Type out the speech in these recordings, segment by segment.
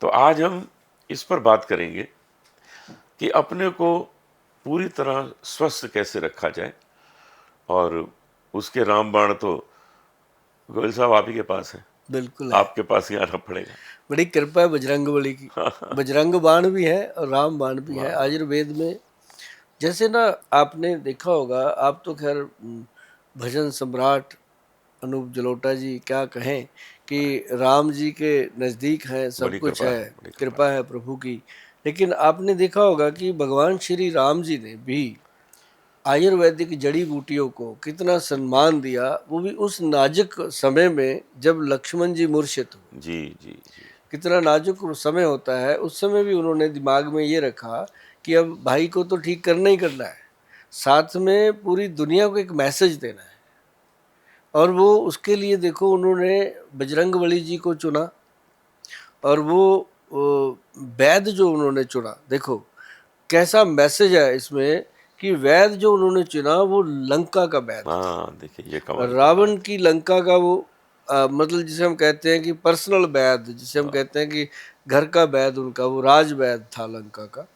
तो आज हम इस पर बात करेंगे कि अपने को पूरी तरह स्वस्थ कैसे रखा जाए। और उसके रामबाण तो गोयल साहब आप ही के पास है, बिल्कुल है। आपके पास ही आना पड़ेगा। बड़ी कृपा है बजरंग बली की। बजरंग बाण भी है और राम बाण भी है वाह वाह। आयुर्वेद में। जैसे ना आपने देखा होगा, आप तो खैर भजन सम्राट अनूप जलोटा जी क्या कहें कि राम जी के नज़दीक हैं, सब बड़ी कुछ कृपा है, है, बड़ी कृपा कृपा है प्रभु की। लेकिन आपने देखा होगा कि भगवान श्री राम जी ने भी आयुर्वेदिक जड़ी बूटियों को कितना सम्मान दिया, वो भी उस नाजुक समय में जब लक्ष्मण जी मूर्छित हुए। है। जी जी जी। कितना नाजुक समय होता है, उस समय भी उन्होंने दिमाग में ये रखा कि अब भाई को तो ठीक करना ही करना है, साथ में पूरी दुनिया को एक मैसेज देना है। और वो उसके लिए देखो उन्होंने बजरंगबली जी को चुना, और वो वैद जो उन्होंने चुना, देखो कैसा मैसेज है इसमें कि वैद जो उन्होंने चुना वो लंका का वैद था। हाँ देखिए ये कमाल की रावण बात की लंका का वो मतलब जिसे हम कहते हैं कि पर्सनल वैद, जिसे है। हम वाह। कहते हैं कि घर का वैद उनका, वो राज वैद था लंका का,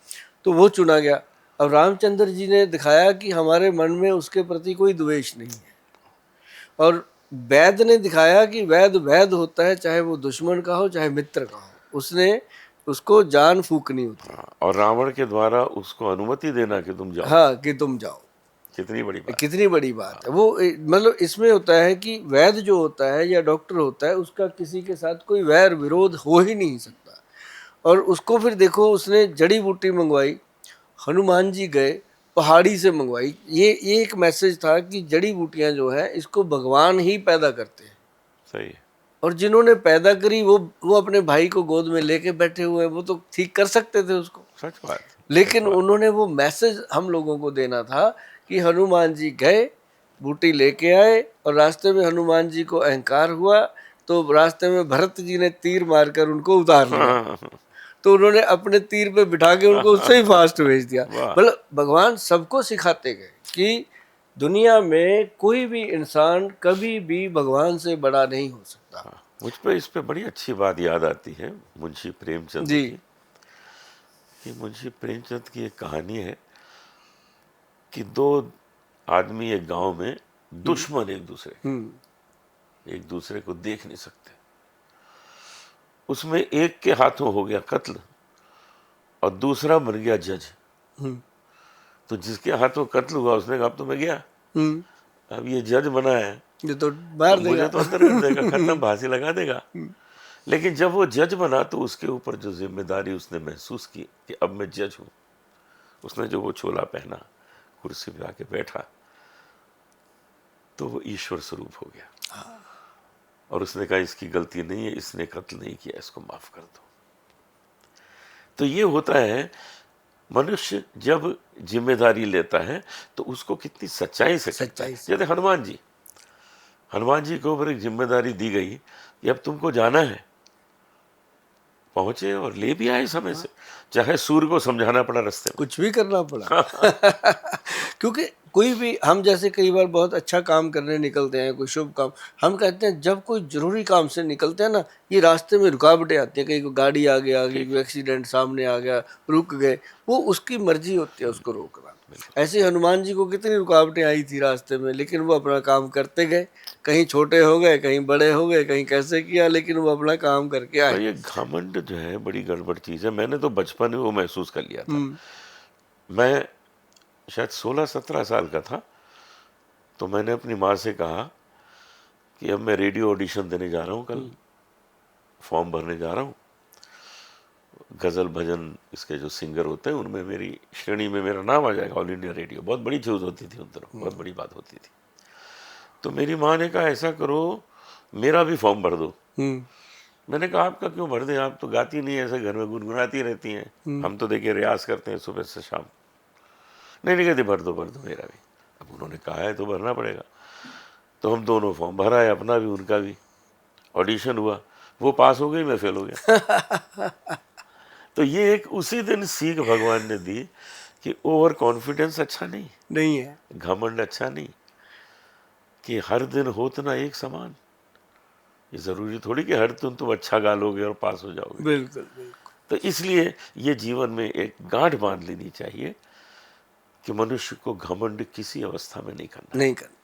तो वो चुना गया। अब रामचंद्र जी ने दिखाया कि हमारे मन में उसके प्रति कोई द्वेष नहीं है, और वैद ने दिखाया कि वैद वैद होता है, चाहे वो दुश्मन का हो चाहे मित्र का हो, उसने उसको जान फूकनी होती है। हाँ, और रावण के द्वारा उसको अनुमति देना कि तुम जाओ, हाँ, कि तुम जाओ, कितनी बड़ी बात। कितनी बड़ी बात है हाँ। वो। मतलब इसमें होता है कि वैद्य जो होता है या डॉक्टर होता है, उसका किसी के साथ कोई वैर विरोध हो ही नहीं सकता। और उसको फिर देखो, उसने जड़ी बूटी मंगवाई, हनुमान जी गए पहाड़ी से मंगवाई। ये एक मैसेज था कि जड़ी बूटियां जो है इसको भगवान ही पैदा करते हैं, सही है। और जिन्होंने पैदा करी वो अपने भाई को गोद में लेके बैठे हुए हैं, वो तो ठीक कर सकते थे उसको। सच बात, सच लेकिन बात। उन्होंने वो मैसेज हम लोगों को देना था कि हनुमान जी गए, बूटी लेके आए, और रास्ते में हनुमान जी को अहंकार हुआ, तो रास्ते में भरत जी ने तीर मारकर उनको उतार लिया। हाँ, तो उन्होंने अपने तीर पे बिठा के उनको उससे ही फास्ट भेज दिया। वाह। मतलब भगवान सबको सिखाते गए कि दुनिया में कोई भी इंसान कभी भी भगवान से बड़ा नहीं हो सकता। हाँ, मुझ पे इस पे बड़ी अच्छी बात याद आती है मुंशी प्रेमचंद जी। की। कि मुंशी प्रेमचंद की एक कहानी है कि दो आदमी एक गांव में दुश्मन, हम्म। एक दूसरे को देख नहीं सकते। उसमें एक के हाथों हो गया कत्ल और दूसरा बन गया जज। हम्म। तो जिसके हाथों कत्ल हुआ उसने कहा अब तो मैं गया, हम्म। अब ये जज बना है ये तो तो मार मुझे देगा। तो अंदर कर देगा, खत्म, फांसी लगा देगा। लेकिन जब वो जज बना तो उसके ऊपर जो जिम्मेदारी उसने महसूस की कि अब मैं जज हूं, उसने जो वो चोला पहना, कुर्सी पे आके बैठा, तो वो ईश्वर स्वरूप हो गया। और उसने कहा इसकी गलती नहीं है, इसने कत्ल नहीं किया, इसको माफ कर दो। तो ये होता है, मनुष्य जब जिम्मेदारी लेता है तो उसको कितनी सच्चाई से करता है। सच्चाई से। जैसे हनुमान जी को ऊपर एक जिम्मेदारी दी गई कि अब तुमको जाना है, पहुंचे और ले भी आए समय से, चाहे सूर्य को समझाना पड़ा रास्ते में। कुछ भी करना पड़ा। क्योंकि कोई भी, हम जैसे कई बार बहुत अच्छा काम करने निकलते हैं, कोई शुभ काम, हम कहते हैं जब कोई जरूरी काम से निकलते हैं ना, ये रास्ते में रुकावटें आती हैं, कहीं कोई गाड़ी आ गया, कहीं ठीक कोई है। एक्सीडेंट सामने आ गया, रुक गए, वो उसकी मर्जी होती है उसको रोकना। बिल्कुल। ऐसे हनुमान जी को कितनी रुकावटें आई थी रास्ते में, लेकिन वो अपना काम करते गए, कहीं छोटे हो गए, कहीं बड़े हो गए, कहीं कैसे किया, लेकिन वो अपना काम करके और आए। ये घमंड जो है बड़ी गड़बड़ चीज है। मैंने तो बचपन में वो महसूस कर लिया था। हम्म। मैं शायद 16-17 साल का था, तो मैंने अपनी माँ से कहा कि अब मैं रेडियो ऑडिशन देने जा रहा हूँ, कल फॉर्म भरने जा रहा हूँ। गज़ल भजन इसके जो सिंगर होते हैं उनमें मेरी श्रेणी में मेरा नाम आ जाएगा, ऑल इंडिया रेडियो, बहुत बड़ी चीज़ होती थी उन दिनों, बहुत बड़ी बात होती थी। तो मेरी माँ ने कहा ऐसा करो मेरा भी फॉर्म भर दो। हम्म। मैंने कहा आपका क्यों भर दें, आप तो गाती नहीं ऐसे घर में गुनगुनाती रहती हैं, हम तो देखिए रियाज करते हैं सुबह से शाम। नहीं नहीं कहती भर दो मेरा भी। अब उन्होंने कहा है तो भरना पड़ेगा। तो हम दोनों फॉर्म भर आए, अपना भी उनका भी। ऑडिशन हुआ, वो पास हो गई, मैं फेल हो गया। तो ये एक उसी दिन सीख भगवान ने दी कि ओवर कॉन्फिडेंस अच्छा नहीं, नहीं है। घमंड अच्छा नहीं, कि हर दिन होत ना एक समान। ये जरूरी थोड़ी कि हर दिन तुम अच्छा गा लोगे और पास हो जाओगे। बिल्कुल बिल्कुल। तो इसलिए ये जीवन में एक गांठ बांध लेनी चाहिए कि मनुष्य को घमंड किसी अवस्था में नहीं करना। नहीं करना।